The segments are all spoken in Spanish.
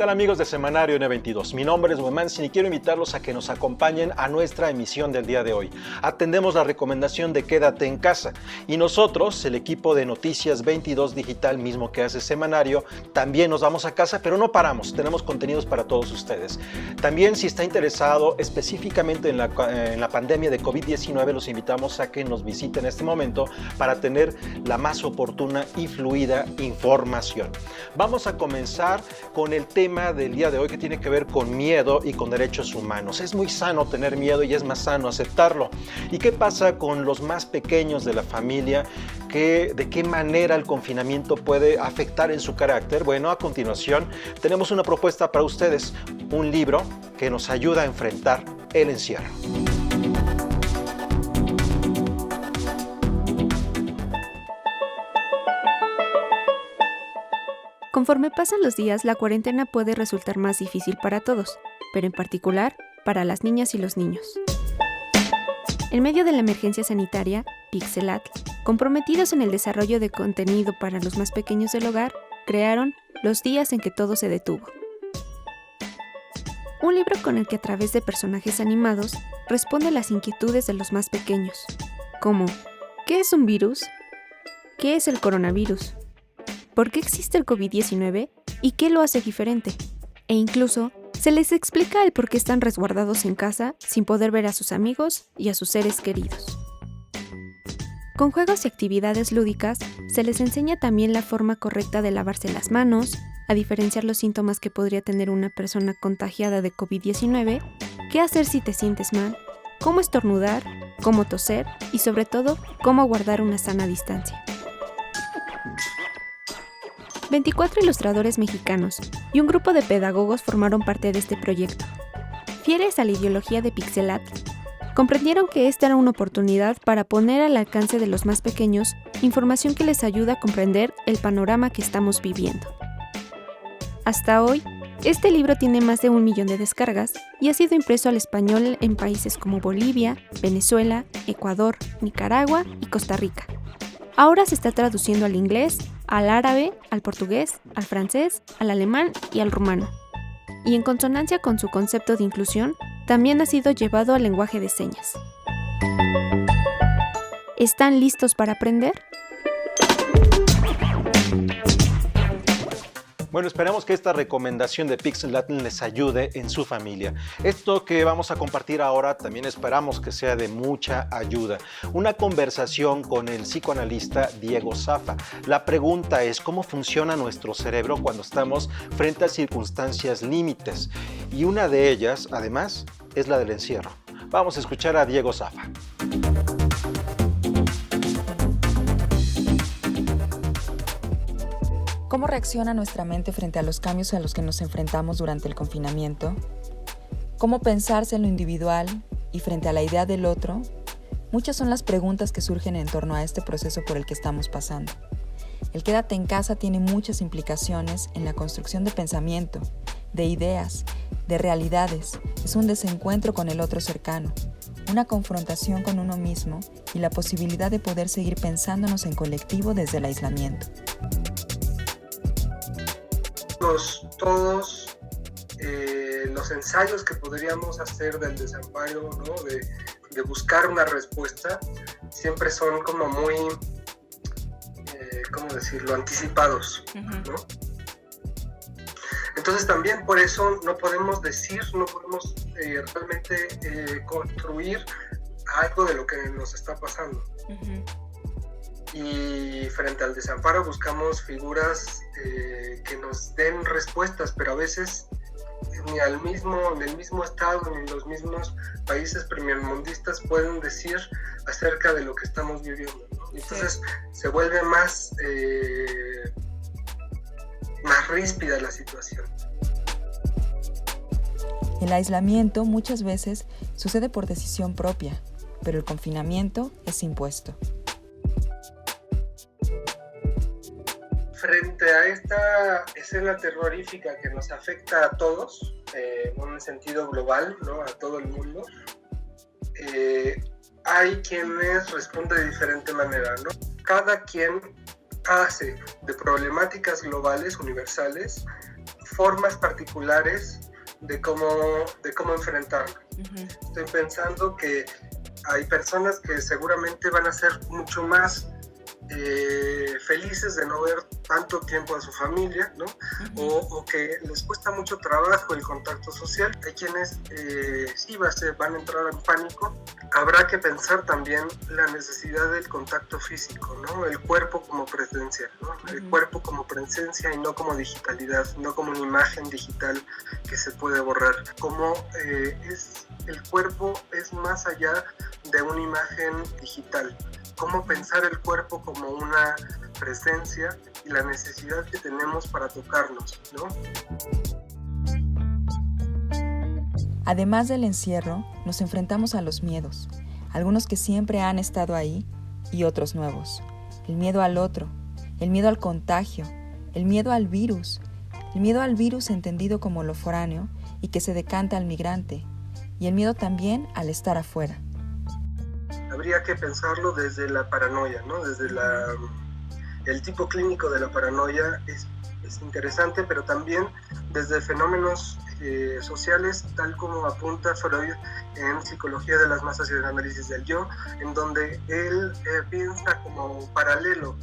tal amigos de Semanario N22? Mi nombre es Wemansin y quiero invitarlos a que nos acompañen a nuestra emisión del día de hoy. Atendemos la recomendación de quédate en casa y nosotros, el equipo de Noticias 22 Digital, mismo que hace Semanario, también nos vamos a casa, pero no paramos, tenemos contenidos para todos ustedes. También si está interesado específicamente en la pandemia de COVID-19, los invitamos a que nos visiten en este momento para tener la más oportuna y fluida información. Vamos a comenzar con el tema del día de hoy que tiene que ver con miedo y con derechos humanos. Es muy sano tener miedo y es más sano aceptarlo. ¿Y qué pasa con los más pequeños de la familia? ¿De qué manera el confinamiento puede afectar en su carácter? Bueno, a continuación tenemos una propuesta para ustedes, un libro que nos ayuda a enfrentar el encierro. Conforme pasan los días, la cuarentena puede resultar más difícil para todos, pero en particular para las niñas y los niños. En medio de la emergencia sanitaria, Pixelatl, comprometidos en el desarrollo de contenido para los más pequeños del hogar, crearon Los días en que todo se detuvo. Un libro con el que a través de personajes animados responde a las inquietudes de los más pequeños, como ¿qué es un virus? ¿Qué es el coronavirus? ¿Por qué existe el COVID-19 y qué lo hace diferente? E incluso se les explica el por qué están resguardados en casa sin poder ver a sus amigos y a sus seres queridos. Con juegos y actividades lúdicas, se les enseña también la forma correcta de lavarse las manos, a diferenciar los síntomas que podría tener una persona contagiada de COVID-19, qué hacer si te sientes mal, cómo estornudar, cómo toser y sobre todo, cómo guardar una sana distancia. 24 ilustradores mexicanos y un grupo de pedagogos formaron parte de este proyecto. Fieles a la ideología de Pixelatl, comprendieron que esta era una oportunidad para poner al alcance de los más pequeños información que les ayuda a comprender el panorama que estamos viviendo. Hasta hoy, este libro tiene más de 1 millón de descargas y ha sido impreso al español en países como Bolivia, Venezuela, Ecuador, Nicaragua y Costa Rica. Ahora se está traduciendo al inglés, al árabe, al portugués, al francés, al alemán y al rumano. Y en consonancia con su concepto de inclusión, también ha sido llevado al lenguaje de señas. ¿Están listos para aprender? Bueno, esperamos que esta recomendación de Pixelatl les ayude en su familia. Esto que vamos a compartir ahora también esperamos que sea de mucha ayuda. Una conversación con el psicoanalista Diego Zaffa. La pregunta es cómo funciona nuestro cerebro cuando estamos frente a circunstancias límites. Y una de ellas, además, es la del encierro. Vamos a escuchar a Diego Zaffa. ¿Cómo reacciona nuestra mente frente a los cambios a los que nos enfrentamos durante el confinamiento? ¿Cómo pensarse en lo individual y frente a la idea del otro? Muchas son las preguntas que surgen en torno a este proceso por el que estamos pasando. El quédate en casa tiene muchas implicaciones en la construcción de pensamiento, de ideas, de realidades. Es un desencuentro con el otro cercano, una confrontación con uno mismo y la posibilidad de poder seguir pensándonos en colectivo desde el aislamiento. Todos los ensayos que podríamos hacer del desamparo, ¿no? de buscar una respuesta, siempre son como muy, ¿cómo decirlo?, anticipados, ¿no? Entonces también por eso no podemos realmente construir algo de lo que nos está pasando. Y frente al desamparo buscamos figuras que nos den respuestas, pero a veces ni en el mismo estado ni los mismos países primermundistas pueden decir acerca de lo que estamos viviendo, ¿no? Entonces se vuelve más ríspida la situación. El aislamiento muchas veces sucede por decisión propia, pero el confinamiento es impuesto. Frente a esta escena terrorífica que nos afecta a todos, en un sentido global, ¿no?, a todo el mundo, hay quienes responden de diferente manera, ¿no? Cada quien hace de problemáticas globales, universales, formas particulares de cómo enfrentarlo. Estoy pensando que hay personas que seguramente van a ser mucho más felices de no ver tanto tiempo a su familia, ¿no? O que les cuesta mucho trabajo el contacto social. Hay quienes sí van a entrar en pánico. Habrá que pensar también la necesidad del contacto físico, ¿no? El cuerpo como presencia, ¿no? El cuerpo como presencia y no como digitalidad, no como una imagen digital que se puede borrar. Como el cuerpo es más allá de una imagen digital. Cómo pensar el cuerpo como una presencia y la necesidad que tenemos para tocarnos, ¿no? Además del encierro, nos enfrentamos a los miedos, algunos que siempre han estado ahí y otros nuevos. El miedo al otro, el miedo al contagio, el miedo al virus entendido como lo foráneo y que se decanta al migrante, y el miedo también al estar afuera. Habría que pensarlo desde la paranoia, ¿no? Desde el tipo clínico de la paranoia es interesante, pero también desde fenómenos sociales, tal como apunta Freud en Psicología de las Masas y el Análisis del Yo, en donde él piensa como paralelo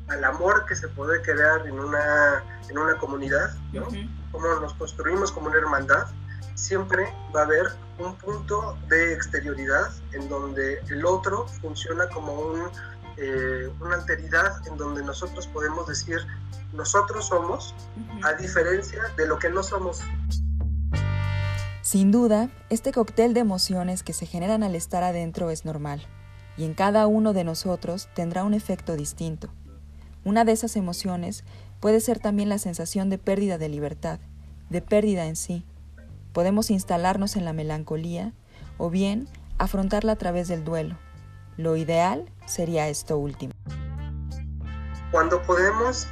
al amor que se puede crear en una comunidad, ¿no? Cómo nos construimos como una hermandad. Siempre va a haber un punto de exterioridad en donde el otro funciona como una alteridad en donde nosotros podemos decir nosotros somos, a diferencia de lo que no somos. Sin duda, este cóctel de emociones que se generan al estar adentro es normal, y en cada uno de nosotros tendrá un efecto distinto. Una de esas emociones puede ser también la sensación de pérdida de libertad, de pérdida en sí. Podemos instalarnos en la melancolía o bien afrontarla a través del duelo. Lo ideal sería esto último. Cuando podemos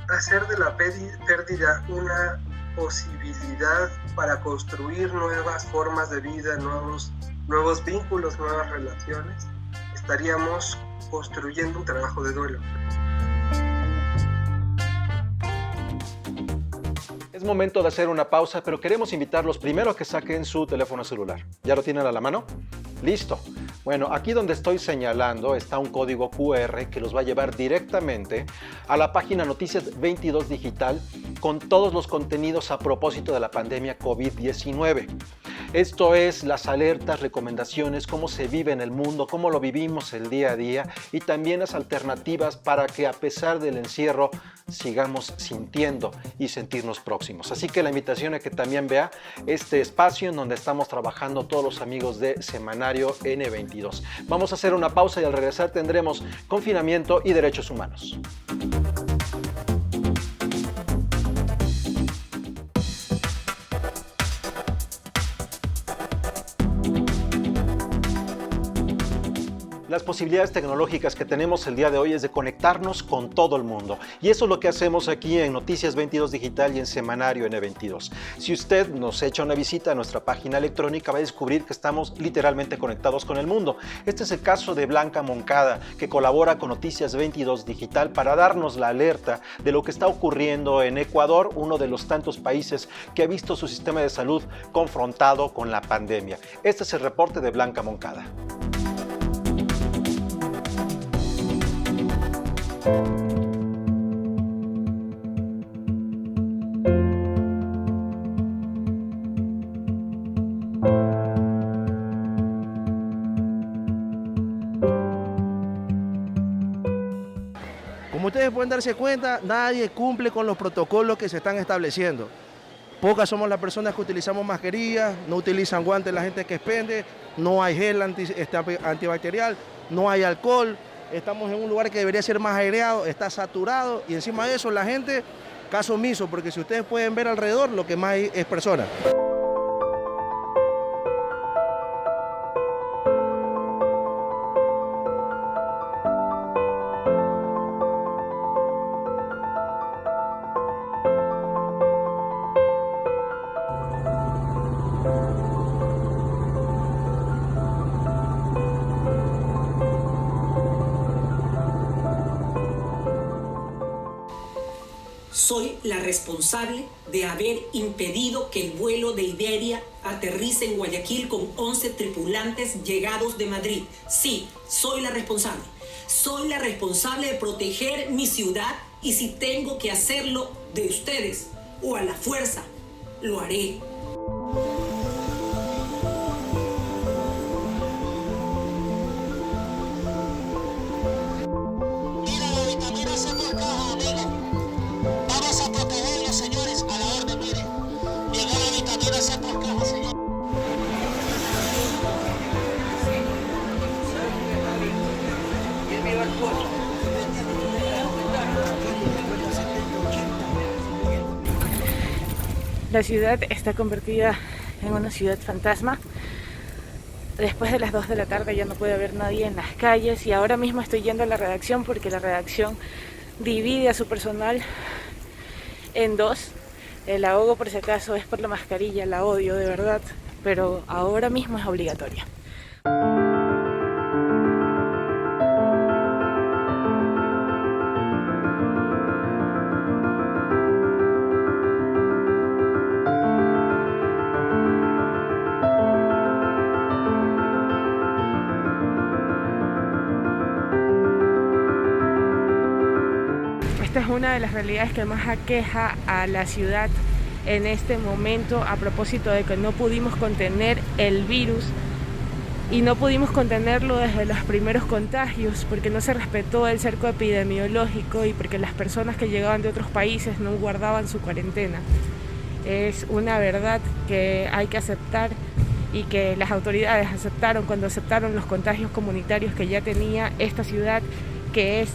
hacer de la pérdida una posibilidad para construir nuevas formas de vida, nuevos vínculos, nuevas relaciones, estaríamos construyendo un trabajo de duelo. Es momento de hacer una pausa, pero queremos invitarlos primero a que saquen su teléfono celular. ¿Ya lo tienen a la mano? ¡Listo! Bueno, aquí donde estoy señalando está un código QR que los va a llevar directamente a la página Noticias 22 Digital con todos los contenidos a propósito de la pandemia COVID-19. Esto es las alertas, recomendaciones, cómo se vive en el mundo, cómo lo vivimos el día a día y también las alternativas para que a pesar del encierro sigamos sintiendo y sentirnos próximos. Así que la invitación es que también vea este espacio en donde estamos trabajando todos los amigos de Semanario N22. Vamos a hacer una pausa y al regresar tendremos confinamiento y derechos humanos. Las posibilidades tecnológicas que tenemos el día de hoy es de conectarnos con todo el mundo. Y eso es lo que hacemos aquí en Noticias 22 Digital y en Semanario N22. Si usted nos echa una visita a nuestra página electrónica, va a descubrir que estamos literalmente conectados con el mundo. Este es el caso de Blanca Moncada, que colabora con Noticias 22 Digital para darnos la alerta de lo que está ocurriendo en Ecuador, uno de los tantos países que ha visto su sistema de salud confrontado con la pandemia. Este es el reporte de Blanca Moncada. Como ustedes pueden darse cuenta, nadie cumple con los protocolos que se están estableciendo. Pocas somos las personas que utilizamos mascarillas, no utilizan guantes la gente que expende, no hay gel antibacterial, no hay alcohol. Estamos en un lugar que debería ser más aireado, está saturado y encima de eso la gente, caso omiso, porque si ustedes pueden ver alrededor, lo que más hay es personas. Soy la responsable de haber impedido que el vuelo de Iberia aterrice en Guayaquil con 11 tripulantes llegados de Madrid. Sí, soy la responsable. Soy la responsable de proteger mi ciudad y si tengo que hacerlo de ustedes o a la fuerza, lo haré. La ciudad está convertida en una ciudad fantasma. Después de las 2 de la tarde ya no puede haber nadie en las calles y ahora mismo estoy yendo a la redacción porque la redacción divide a su personal en 2. La hago por si acaso, es por la mascarilla, la odio de verdad, pero ahora mismo es obligatoria. Esta es una de las realidades que más aqueja a la ciudad en este momento a propósito de que no pudimos contener el virus y no pudimos contenerlo desde los primeros contagios porque no se respetó el cerco epidemiológico y porque las personas que llegaban de otros países no guardaban su cuarentena. Es una verdad que hay que aceptar y que las autoridades aceptaron cuando aceptaron los contagios comunitarios que ya tenía esta ciudad, que es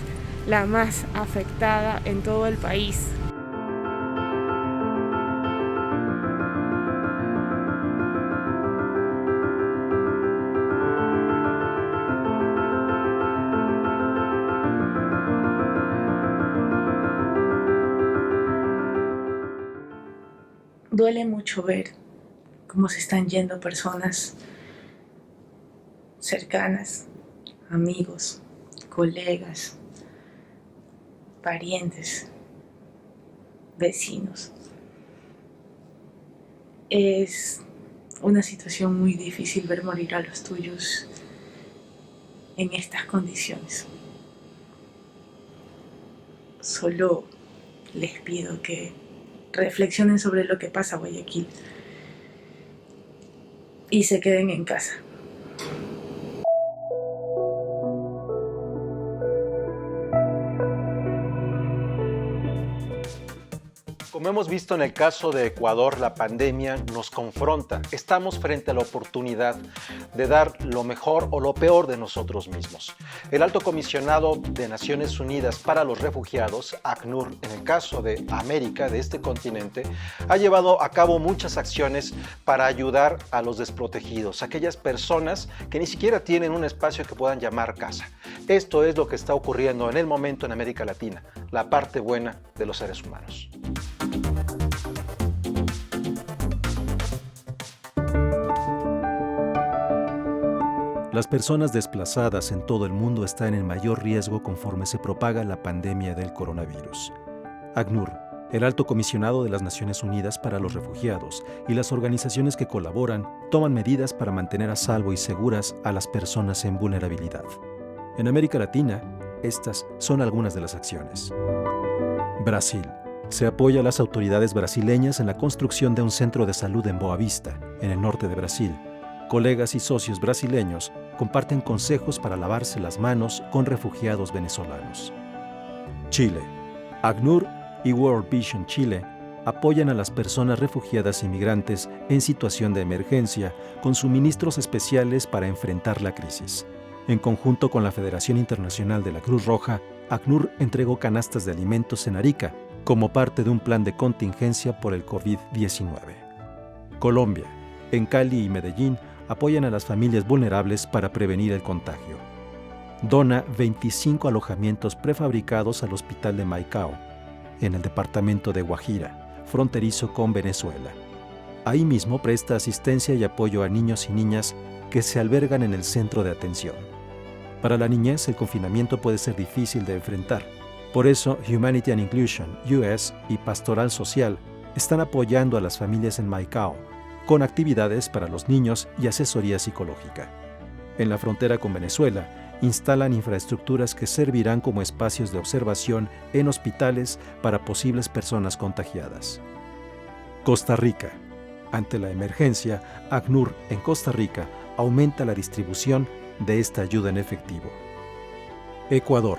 la más afectada en todo el país. Duele mucho ver cómo se están yendo personas cercanas, amigos, colegas, parientes, vecinos. Es una situación muy difícil ver morir a los tuyos en estas condiciones. Solo les pido que reflexionen sobre lo que pasa en Guayaquil y se queden en casa. Como hemos visto en el caso de Ecuador, la pandemia nos confronta. Estamos frente a la oportunidad de dar lo mejor o lo peor de nosotros mismos. El Alto Comisionado de Naciones Unidas para los Refugiados, ACNUR, en el caso de América, de este continente, ha llevado a cabo muchas acciones para ayudar a los desprotegidos, aquellas personas que ni siquiera tienen un espacio que puedan llamar casa. Esto es lo que está ocurriendo en el momento en América Latina, la parte buena de los seres humanos. Las personas desplazadas en todo el mundo están en mayor riesgo conforme se propaga la pandemia del coronavirus. ACNUR, el Alto Comisionado de las Naciones Unidas para los Refugiados y las organizaciones que colaboran toman medidas para mantener a salvo y seguras a las personas en vulnerabilidad. En América Latina, estas son algunas de las acciones. Brasil. Se apoya a las autoridades brasileñas en la construcción de un centro de salud en Boa Vista, en el norte de Brasil. Colegas y socios brasileños comparten consejos para lavarse las manos con refugiados venezolanos. Chile. ACNUR y World Vision Chile apoyan a las personas refugiadas y migrantes en situación de emergencia con suministros especiales para enfrentar la crisis. En conjunto con la Federación Internacional de la Cruz Roja, ACNUR entregó canastas de alimentos en Arica como parte de un plan de contingencia por el COVID-19. Colombia. En Cali y Medellín apoyan a las familias vulnerables para prevenir el contagio. Dona 25 alojamientos prefabricados al Hospital de Maicao, en el departamento de Guajira, fronterizo con Venezuela. Ahí mismo presta asistencia y apoyo a niños y niñas que se albergan en el centro de atención. Para la niñez, el confinamiento puede ser difícil de enfrentar. Por eso, Humanity and Inclusion US y Pastoral Social están apoyando a las familias en Maicao con actividades para los niños y asesoría psicológica. En la frontera con Venezuela, instalan infraestructuras que servirán como espacios de observación en hospitales para posibles personas contagiadas. Costa Rica. Ante la emergencia, ACNUR en Costa Rica aumenta la distribución de esta ayuda en efectivo. Ecuador.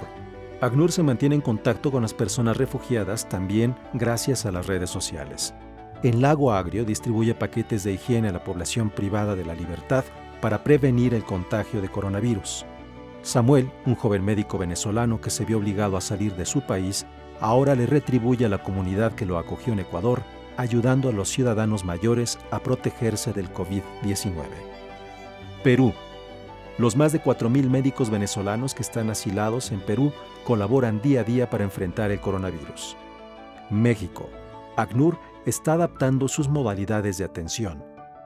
ACNUR se mantiene en contacto con las personas refugiadas también gracias a las redes sociales. En Lago Agrio distribuye paquetes de higiene a la población privada de la libertad para prevenir el contagio de coronavirus. Samuel, un joven médico venezolano que se vio obligado a salir de su país, ahora le retribuye a la comunidad que lo acogió en Ecuador, ayudando a los ciudadanos mayores a protegerse del COVID-19. Perú. Los más de 4.000 médicos venezolanos que están asilados en Perú colaboran día a día para enfrentar el coronavirus. México. ACNUR está adaptando sus modalidades de atención.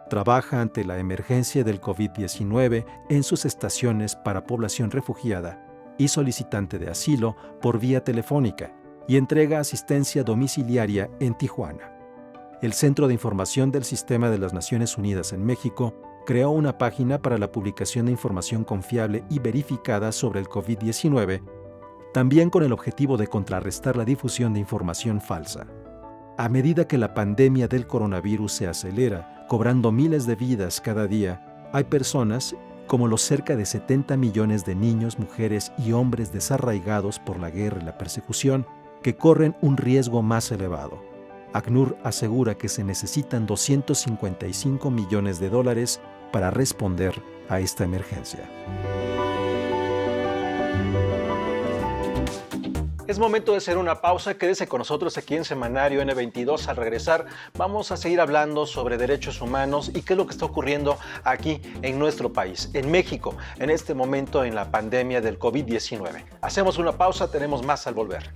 Trabaja ante la emergencia del COVID-19 en sus estaciones para población refugiada y solicitante de asilo por vía telefónica y entrega asistencia domiciliaria en Tijuana. El Centro de Información del Sistema de las Naciones Unidas en México creó una página para la publicación de información confiable y verificada sobre el COVID-19, también con el objetivo de contrarrestar la difusión de información falsa. A medida que la pandemia del coronavirus se acelera, cobrando miles de vidas cada día, hay personas, como los cerca de 70 millones de niños, mujeres y hombres desarraigados por la guerra y la persecución, que corren un riesgo más elevado. ACNUR asegura que se necesitan $255 millones para responder a esta emergencia. Es momento de hacer una pausa. Quédese con nosotros aquí en Semanario N22. Al regresar vamos a seguir hablando sobre derechos humanos y qué es lo que está ocurriendo aquí en nuestro país, en México, en este momento en la pandemia del COVID-19. Hacemos una pausa, tenemos más al volver.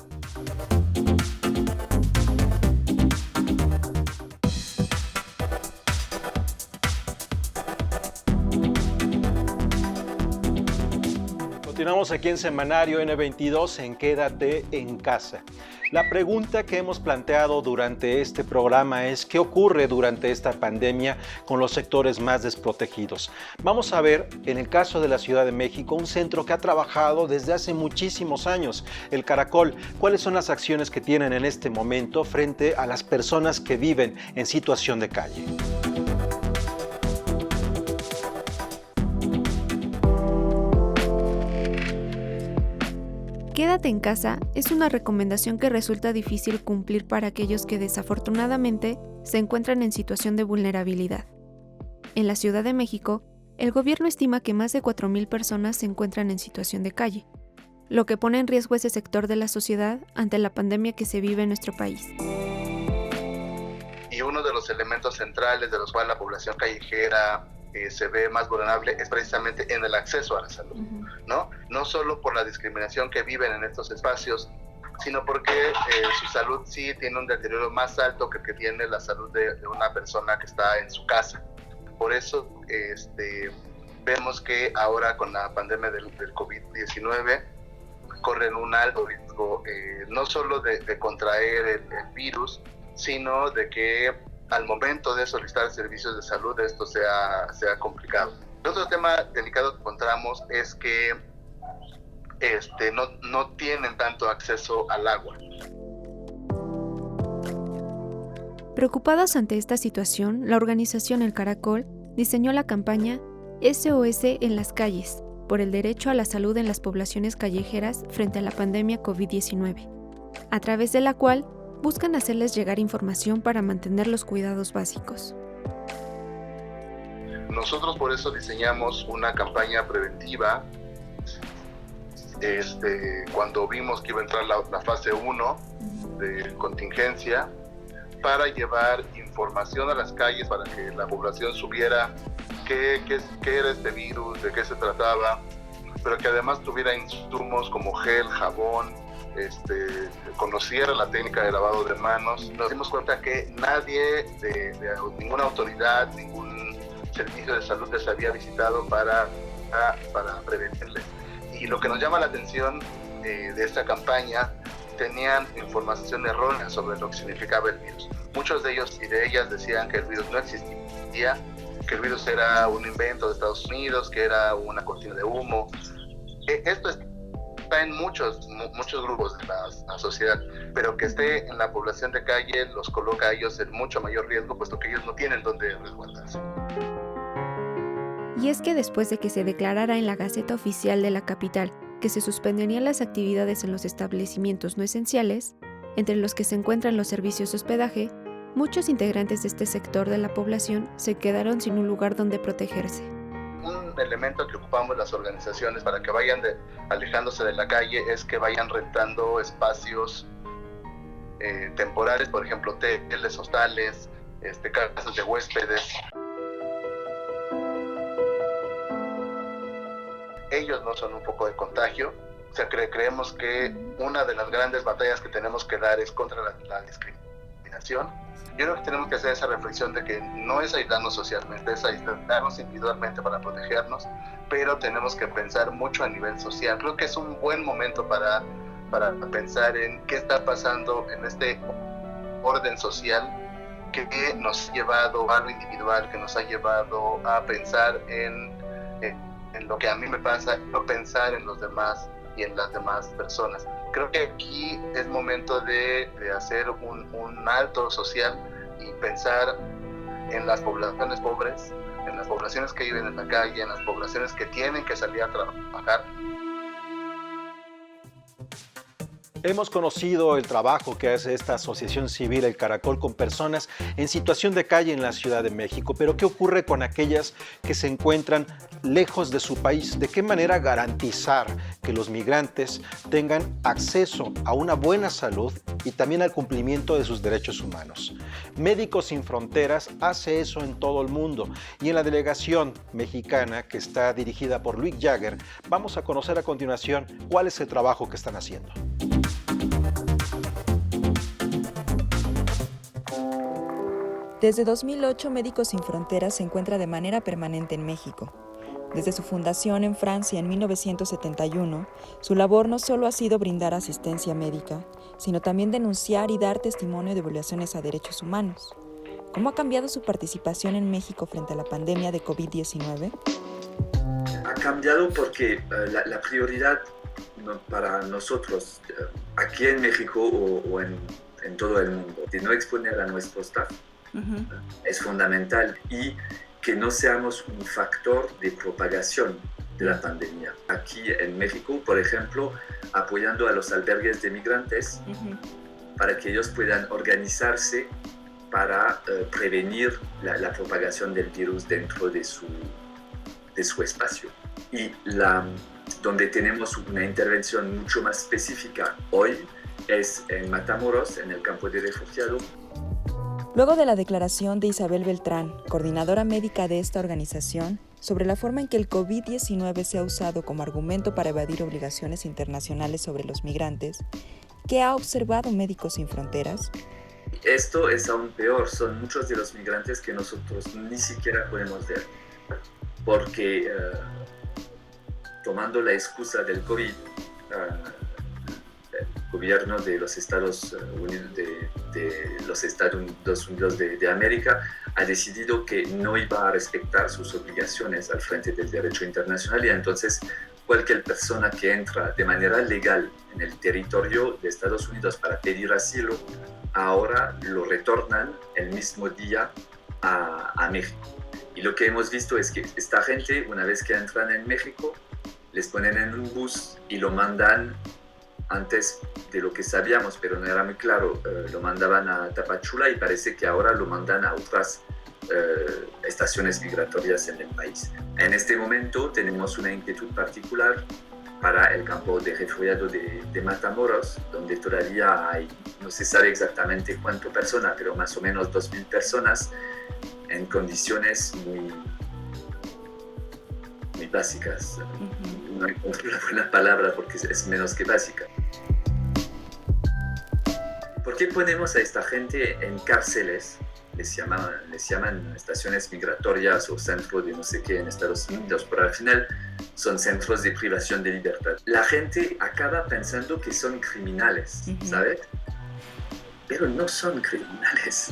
Continuamos aquí en Semanario N22 en Quédate en Casa. La pregunta que hemos planteado durante este programa es ¿qué ocurre durante esta pandemia con los sectores más desprotegidos? Vamos a ver, en el caso de la Ciudad de México, un centro que ha trabajado desde hace muchísimos años, el Caracol. ¿Cuáles son las acciones que tienen en este momento frente a las personas que viven en situación de calle? Quédate en casa es una recomendación que resulta difícil cumplir para aquellos que desafortunadamente se encuentran en situación de vulnerabilidad. En la Ciudad de México, el gobierno estima que más de 4.000 personas se encuentran en situación de calle, lo que pone en riesgo ese sector de la sociedad ante la pandemia que se vive en nuestro país. Y uno de los elementos centrales de los cuales la población callejera se ve más vulnerable es precisamente en el acceso a la salud, ¿no? No solo por la discriminación que viven en estos espacios, sino porque su salud sí tiene un deterioro más alto que el que tiene la salud de una persona que está en su casa. Por eso vemos que ahora con la pandemia del COVID-19 corren un alto riesgo no solo de contraer el virus, sino de que al momento de solicitar servicios de salud esto sea complicado. El otro tema delicado que encontramos es que no tienen tanto acceso al agua. Preocupados ante esta situación, la organización El Caracol diseñó la campaña SOS en las calles, por el derecho a la salud en las poblaciones callejeras frente a la pandemia COVID-19, a través de la cual buscan hacerles llegar información para mantener los cuidados básicos. Nosotros por eso diseñamos una campaña preventiva cuando vimos que iba a entrar la fase 1 de contingencia, para llevar información a las calles para que la población supiera qué era este virus, de qué se trataba, pero que además tuviera insumos como gel, jabón, conociera la técnica de lavado de manos. Nos dimos cuenta que nadie de ninguna autoridad, ningún servicio de salud les había visitado para prevenirles. Y lo que nos llama la atención de esta campaña tenían información errónea sobre lo que significaba el virus. Muchos de ellos y de ellas decían que el virus no existía, que el virus era un invento de Estados Unidos, que era una cortina de humo. Esto está en muchos grupos de la sociedad, pero que esté en la población de calle los coloca a ellos en mucho mayor riesgo, puesto que ellos no tienen dónde resguardarse. Y es que después de que se declarara en la Gaceta Oficial de la capital que se suspenderían las actividades en los establecimientos no esenciales, entre los que se encuentran los servicios de hospedaje, muchos integrantes de este sector de la población se quedaron sin un lugar donde protegerse. Un elemento que ocupamos las organizaciones para que vayan alejándose de la calle es que vayan rentando espacios temporales, por ejemplo, hoteles, hostales, casas de huéspedes. Ellos no son un foco de contagio. O sea, creemos que una de las grandes batallas que tenemos que dar es contra la discriminación. Yo creo que tenemos que hacer esa reflexión de que no es aislarnos socialmente, es aislarnos individualmente para protegernos, pero tenemos que pensar mucho a nivel social. Creo que es un buen momento para pensar en qué está pasando en este orden social que nos ha llevado a lo individual, que nos ha llevado a pensar en lo que a mí me pasa, no pensar en los demás y en las demás personas. Creo que aquí es momento de hacer un alto social y pensar en las poblaciones pobres, en las poblaciones que viven en la calle, en las poblaciones que tienen que salir a trabajar. Hemos conocido el trabajo que hace esta asociación civil El Caracol con personas en situación de calle en la Ciudad de México, pero ¿qué ocurre con aquellas que se encuentran lejos de su país? ¿De qué manera garantizar que los migrantes tengan acceso a una buena salud y también al cumplimiento de sus derechos humanos? Médicos Sin Fronteras hace eso en todo el mundo y en la delegación mexicana que está dirigida por Luis Jagger vamos a conocer a continuación cuál es el trabajo que están haciendo. Desde 2008, Médicos Sin Fronteras se encuentra de manera permanente en México. Desde su fundación en Francia en 1971, su labor no solo ha sido brindar asistencia médica, sino también denunciar y dar testimonio de violaciones a derechos humanos. ¿Cómo ha cambiado su participación en México frente a la pandemia de COVID-19? Ha cambiado porque la prioridad para nosotros aquí en México o en todo el mundo de no exponer a nuestro staff es fundamental y que no seamos un factor de propagación de la pandemia. Aquí en México, por ejemplo, apoyando a los albergues de migrantes para que ellos puedan organizarse para prevenir la propagación del virus dentro de su espacio. Y donde tenemos una intervención mucho más específica hoy es en Matamoros, en el campo de refugiados. Luego de la declaración de Isabel Beltrán, coordinadora médica de esta organización, sobre la forma en que el COVID-19 se ha usado como argumento para evadir obligaciones internacionales sobre los migrantes, ¿qué ha observado Médicos Sin Fronteras? Esto es aún peor, son muchos de los migrantes que nosotros ni siquiera podemos ver, porque tomando la excusa del COVID, el gobierno de los Estados Unidos de América ha decidido que no iba a respetar sus obligaciones al frente del derecho internacional y entonces cualquier persona que entra de manera legal en el territorio de Estados Unidos para pedir asilo, ahora lo retornan el mismo día a México. Y lo que hemos visto es que esta gente, una vez que entran en México, les ponen en un bus y lo mandan, antes de lo que sabíamos, pero no era muy claro, lo mandaban a Tapachula y parece que ahora lo mandan a otras estaciones migratorias en el país. En este momento tenemos una inquietud particular para el campo de refugiados de Matamoros, donde todavía hay, no se sabe exactamente cuántas personas, pero más o menos 2.000 personas en condiciones muy básicas. No encuentro la buena palabra porque es menos que básica. ¿Por qué ponemos a esta gente en cárceles? Les llaman estaciones migratorias o centro de no sé qué en Estados Unidos, pero al final son centros de privación de libertad. La gente acaba pensando que son criminales, ¿sabes? Pero no son criminales.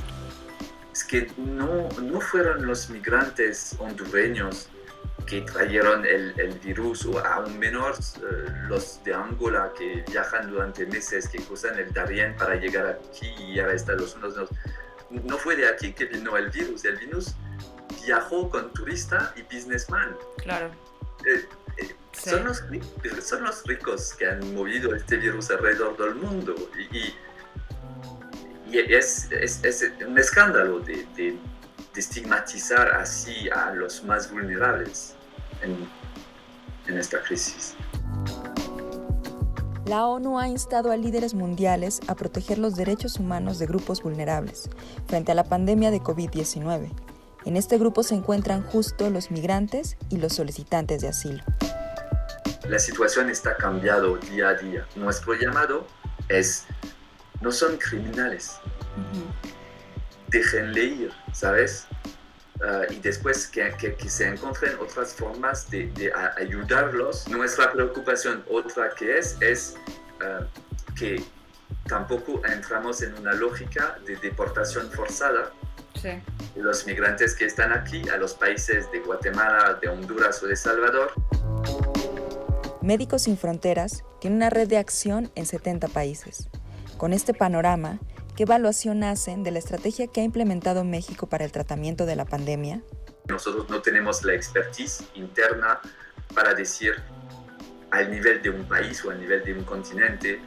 Es que no fueron los migrantes hondureños que trajeron el virus, o aún menos los de Angola que viajan durante meses, que cruzan el Darién para llegar aquí y a Estados Unidos. No fue de aquí que vino el virus. El virus viajó con turista y businessman. Claro. Sí. Son los ricos que han movido este virus alrededor del mundo. Y es un escándalo de estigmatizar así a los más vulnerables en esta crisis. La ONU ha instado a líderes mundiales a proteger los derechos humanos de grupos vulnerables frente a la pandemia de COVID-19. En este grupo se encuentran justo los migrantes y los solicitantes de asilo. La situación está cambiando día a día. Nuestro llamado es: no son criminales. Déjenle ir, ¿sabes? Y después que se encuentren otras formas de ayudarlos. Nuestra preocupación, otra que es que tampoco entramos en una lógica de deportación forzada. Sí. De los migrantes que están aquí a los países de Guatemala, de Honduras o de Salvador. Médicos Sin Fronteras tiene una red de acción en 70 países. Con este panorama, ¿qué evaluación hacen de la estrategia que ha implementado México para el tratamiento de la pandemia? Nosotros no tenemos la expertise interna para decir al nivel de un país o al nivel de un continente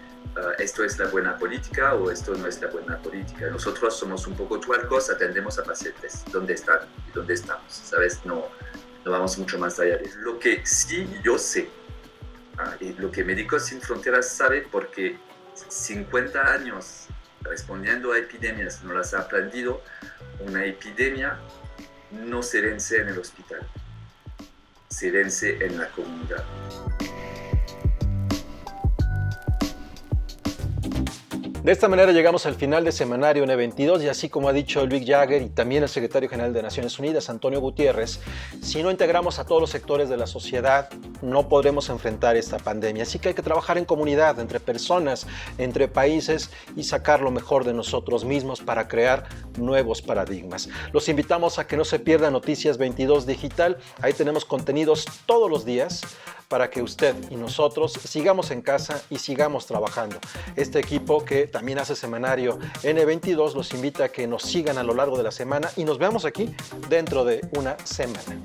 esto es la buena política o esto no es la buena política. Nosotros somos un poco tuercos, atendemos a pacientes, dónde están y dónde estamos, ¿sabes? No vamos mucho más allá de eso. Lo que sí yo sé, y lo que Médicos Sin Fronteras sabe, porque 50 años respondiendo a epidemias no las ha aprendido, una epidemia no se vence en el hospital, se vence en la comunidad. De esta manera llegamos al final de Semanario N22 y así como ha dicho Luis Jagger y también el secretario general de Naciones Unidas, Antonio Gutiérrez, si no integramos a todos los sectores de la sociedad, no podremos enfrentar esta pandemia. Así que hay que trabajar en comunidad, entre personas, entre países y sacar lo mejor de nosotros mismos para crear nuevos paradigmas. Los invitamos a que no se pierdan Noticias 22 Digital. Ahí tenemos contenidos todos los días para que usted y nosotros sigamos en casa y sigamos trabajando. Este equipo que también hace Semanario N22 los invita a que nos sigan a lo largo de la semana y nos veamos aquí dentro de una semana.